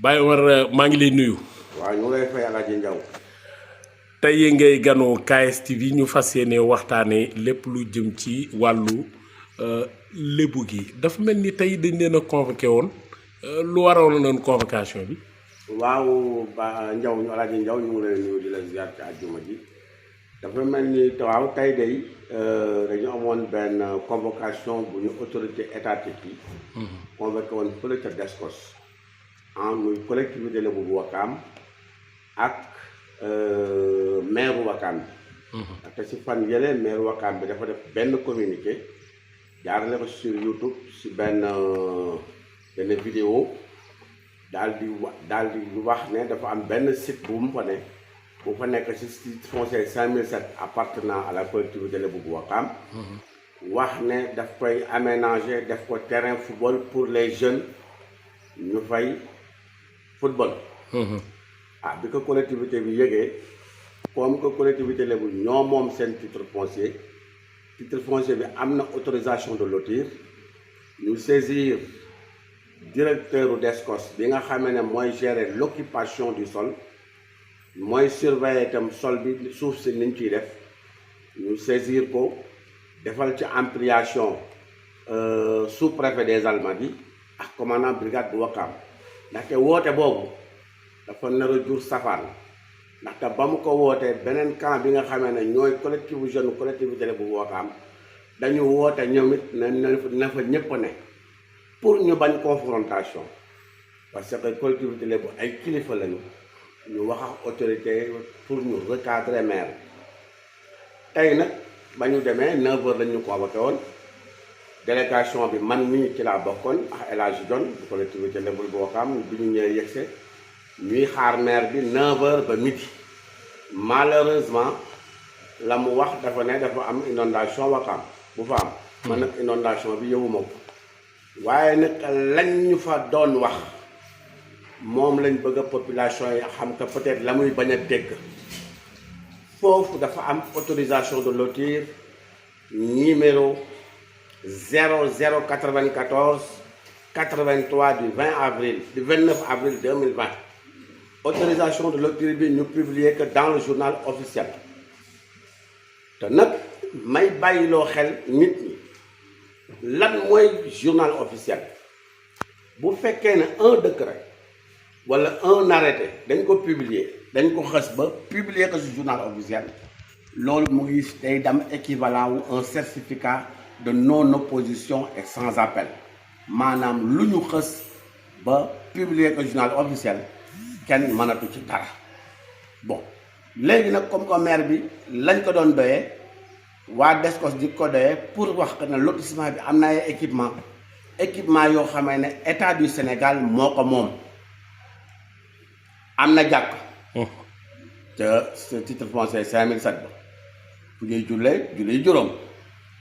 Baye Omar maa ngi lay nuyu. waaw ñu lay fay Alaaji Njaw. tey ngay ganoo KSTV ñu fas yéene waxtaanee lépp lu jëm ci wàllu lébu gi dafa mel ni tey dañ leen a convoqué woon lu waroon noonu convocation bi. waaw ba Njaw ñu Alaaji Njaw ñu ngi lay nuyu di la ziar ci àjjuma ji. dafa mel ni waaw tey day dañu amoon benn convocation bu ñu autorité étatique yi. convoqué woon fële ca Descos. muy collectivité Lébu bu Wakaam ak maire Wakaam bi. te si fan yële maire Wakaam bi dafa def benn communiqué jaarale ko sur YouTube si benn vidéo daal di wax ne dafa am benn site bu mu fa ne bu fa nekk si site foncier 5007 appartenant à la collectivité Lébu bu Wakaam. wax ne daf koy aménager def ko terrain football pour les jeunes ñu fay football. bi ko collectivité bi yëgee comme que collectivité Lébu ñoo moom seen titre foncier bi am na autorisation de lotir ñu saisir directeur u Descos bi nga xamee ne mooy gérer l'occupation du sol mooy surveiller itam sol bi suuf si niñ ciy def ñu saisir ko defal ci ampliation sous-préfet des Almadies ak commandant brigade bu Wakaam ndaxte woote boobu dafa nar a jur safaan ndaxte ba mu ko wootee beneen camp bi nga xamee ne ñooy collectivité Lébu bu Wakaam dañu woote ñoom it na fa ñëpp ne pour ñu bañ confrontation parce que collectivité Lébu ay kilifa lañu ñu wax ak autorité pour ñu recadrer maire tey nag ba ñu demee 9h lañ ñu convoqué woon délégation bi man mii ci laa bokkoon ak El Hadji Dione bu collectivité Lébu bu Wakaam bi ñu ñëwee yegse ñuy xaar maire bi 9h ba midi malheureusement la mu wax dafa ne dafa am inondation Wakaam bu fa am. man nag inondation bi yëwuma ko waaye nag lañ ñu fa doon wax moom lañ bëgg a population yi xam que peut-être la muy bañ a dégg foofu dafa am autorisation de lotir numéro 0094 83 du 29 avril 2020 autorisation de lotir bi ñu publier que dans le journal officiel te nag may bàyyiloo xel nit ñi lan mooy journal officiel bu fekkee ne un décret wala un arrêté dañ ko publier dañ ko xës ba publier ko ci journal officiel loolu mu ngi day dem équivalent wu un certificat de non opposition et sans appel maanaam lu ñu xës ba publier ko journal officiel kenn mënatu ci dara bon léegi nag comme que maire bi lañ ko doon doyee waa Descos di ko doyee pour wax que ne lotissement bi am na ay équipement yoo xamee ne état du Sénégal moo ko moom am na jàkk ca titre foncier 5007 ba fu ñuy jullee juróom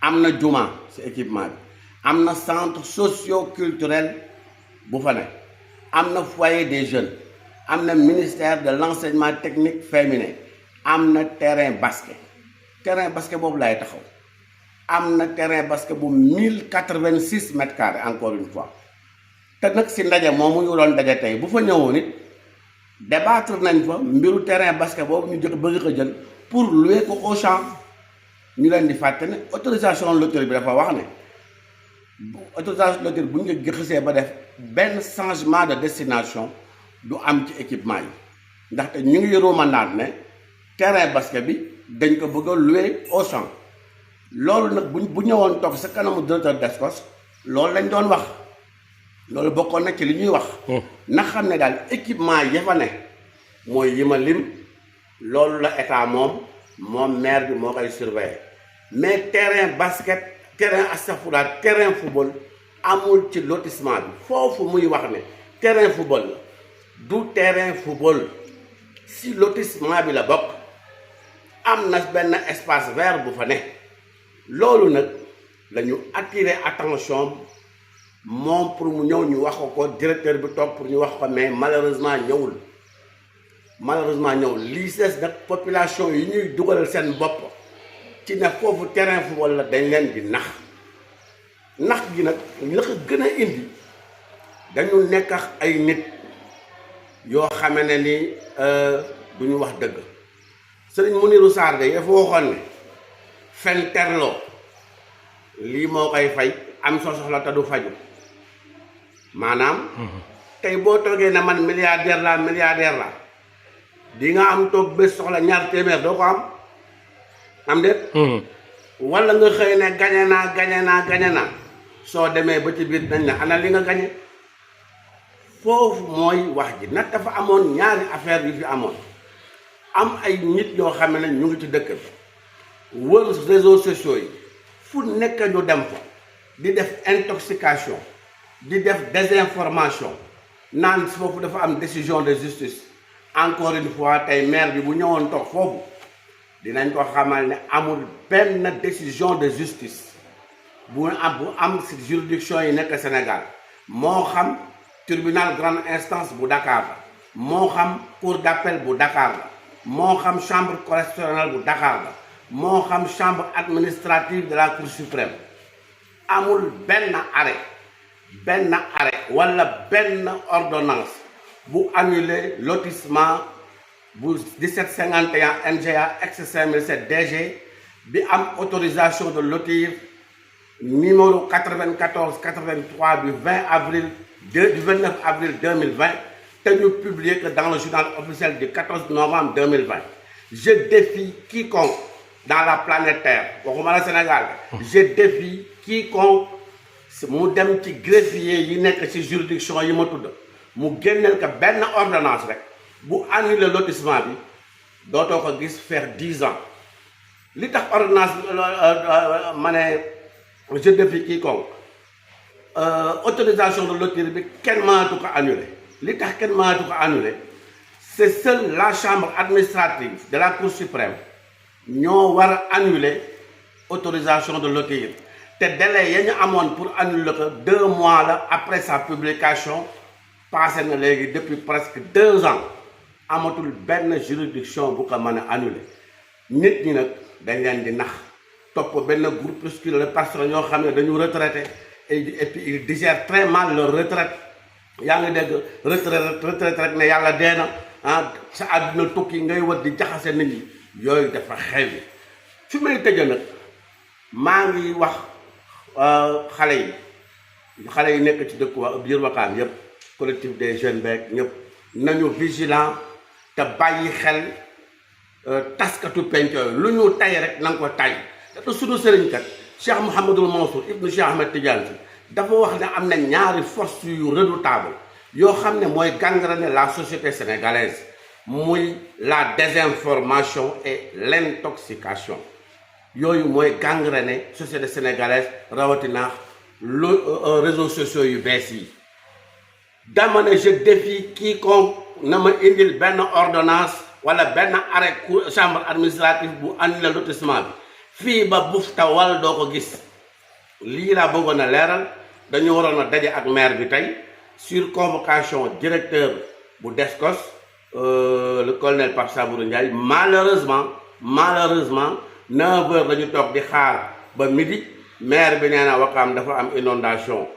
am na juma ci équipement bi am na centre socio-culturel bu fa ne am na foyer des jeunes am na ministère de l'enseignement technique féminin am na terrain basket boobu laay taxaw am na terrain basket bu 1086 mètres carrés encore une fois te nag ci ndaje moomu ñu doon daje tey bu fa ñëwoon it débattre nañ fa mbiru terrain basket boobu ñu bëgg ko jël pour louer ko au champ ñu leen di fàtte ne autorisation lotir bi dafa wax ne autorisation lotir bu ñu ko xisee ba def benn changement de destination du am ci équipement yi ndaxte ñu ngi ruumandaat ne terrain basket bi dañ ko bëgg a louer au champ loolu nag bu ñëwoon toog sa kanamu directeur Descos loolu lañ doon wax loolu bokkoon na ci li ñuy wax. na xam ne daal équipement ya fa ne mooy yi ma lim loolu la état moom maire bi moo koy surveiller mais terrain basket terrain astafurlah terrain football amul ci lotissement bi foofu muy wax ne terrain football la du terrain football si lotissement bi la bokk am na benn espace vert bu fa ne loolu nag la ñu attirer attention moom pour mu ñëw ñu wax ko directeur bi toog pour ñu wax ko mais malheureusement ñëwul lii des nag population yi ñuy dugalal seen bopp ci ne foofu terrain football la dañ leen di nax gi nag la ko gën a indi dañu nekk ak ay nit yoo xame ne ni du ñu wax dëgg sëriñ Mounirou Sarr de dafa waxoon ne fen terloo lii moo koy fay am soo soxla te du faju maanaam tey boo toogee ne man milliardaire la di nga am toog bés soxla ñaar téeméer doo ko am déet wala nga xëy ne gañe naa soo demee ba ci biir nañ la ana li nga gañe foofu mooy wax ji nag dafa amoon ñaari affaire yu fi amoon am ay nit ñoo xam ne ñu ngi ci dëkk bi wër réseaux sociaux yi fu nekk ñu dem fa di def intoxication di def désinformation naan foofu dafa am décision de justice encore une fois tey maire bi bu ñëwoon toog foofu dinañ ko xamal ne amul benn décision de justice bu am ci juridiction yi nekk Sénégal moo xam tribunal grande instance bu Dakar la moo xam cour d'appel bu Dakar la moo xam chambre correctionnelle bu Dakar la moo xam chambre administrative de la Cour suprême amul benn arrêt wala benn ordonnance bu annuler lotissement bu 1751 NGA ex 5007 DG bi am autorisation de lotir numéro 94-83 du 29 avril 2020 te ñu publié que dans le journal officiel du 14 novembre 2020 je défie quiconque dans la planète Terre waxuma la Sénégal je défie quiconque mu dem ci greffier yi nekk ci juridiction yi ma tudd mu génneel ko benn ordonnance rek bu annuler lotissement bi dootoo ko gis faire 10 ans li tax ordonnance ma ne je défie quiconque autorisation de lotir bi kenn mënatu ko annuler li tax kenn mënatu ko annuler c'est seule la chambre administrative de la Cour suprême ñoo war a annuler autorisation de lotir te délai ya ñu amoon pour annuler ko 2 mois la après sa publication passé na léegi depuis presque 2 ans amatul benn juridiction bu ko mën a annuler nit ñi nag dañ leen di nax topp benn groupuscule de personnes ñoo xam ne dañu retraité et puis ils digèrent très mal leur retraite yaa ngi dégg retraite rek ne yàlla dee na sa àdduna tukki ngay war di jaxase nit ñi yooyu dafa xew fi may tëjee nag maa ngi wax xale yi nekk ci dëkk biir Wakaam yëpp collectif des jeunes beeg ñëpp nañu vigilant te bàyyi xel taskatu penc yooyu lu ñu tay rek na nga ko tay te suñu sëriñ kat Cheikh Mouhamadul Mansour ibnu Cheikh Ahmed Tidiane Sy dafa wax ne am na ñaari force yu redoutable yoo xam ne mooy gangréner la société sénégalaise muy la désinformation et l'intoxication yooyu mooy gangréner société sénégalaise rawatina réseaux sociaux yu bees yi dama ne je défie quiconque na ma indil benn ordonnance wala benn arrêt chambre administrative bu annuler lotissement bi fii ba bufta wala doo ko gis lii laa bëggoon a leeral dañu waroon a daje ak maire bi tey sur convocation directeur bu DSCOS le colonel Pape Sabourou Ndiaye malheureusement 9h dañu toog di xaar ba midi maire bi nee na Wakaam dafa am inondation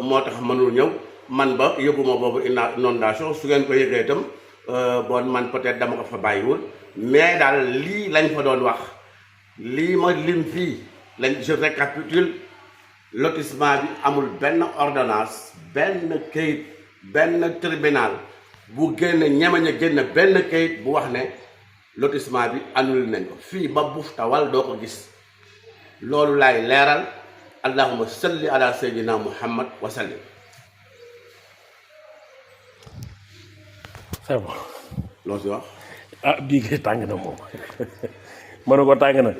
moo tax mënul ñëw man ba yëguma boobu inondation su ngeen ko yëgee itam bon man peut-être dama ko fa bàyyiwul mais daal lii lañ fa doon wax lii ma lim fii lañ je récapitule lotissement bi amul benn ordonnance benn kayit benn tribunal bu génn ñemañ a génn benn kayit bu wax ne lotissement bi annulé nañ ko fii ba bufta wal doo ko gis loolu laay leeral allahumma salli ala sayyidina muhammad wa sallim. c'est bon. loo si wax. bii kay tàng na moom. mën na ko tàng na.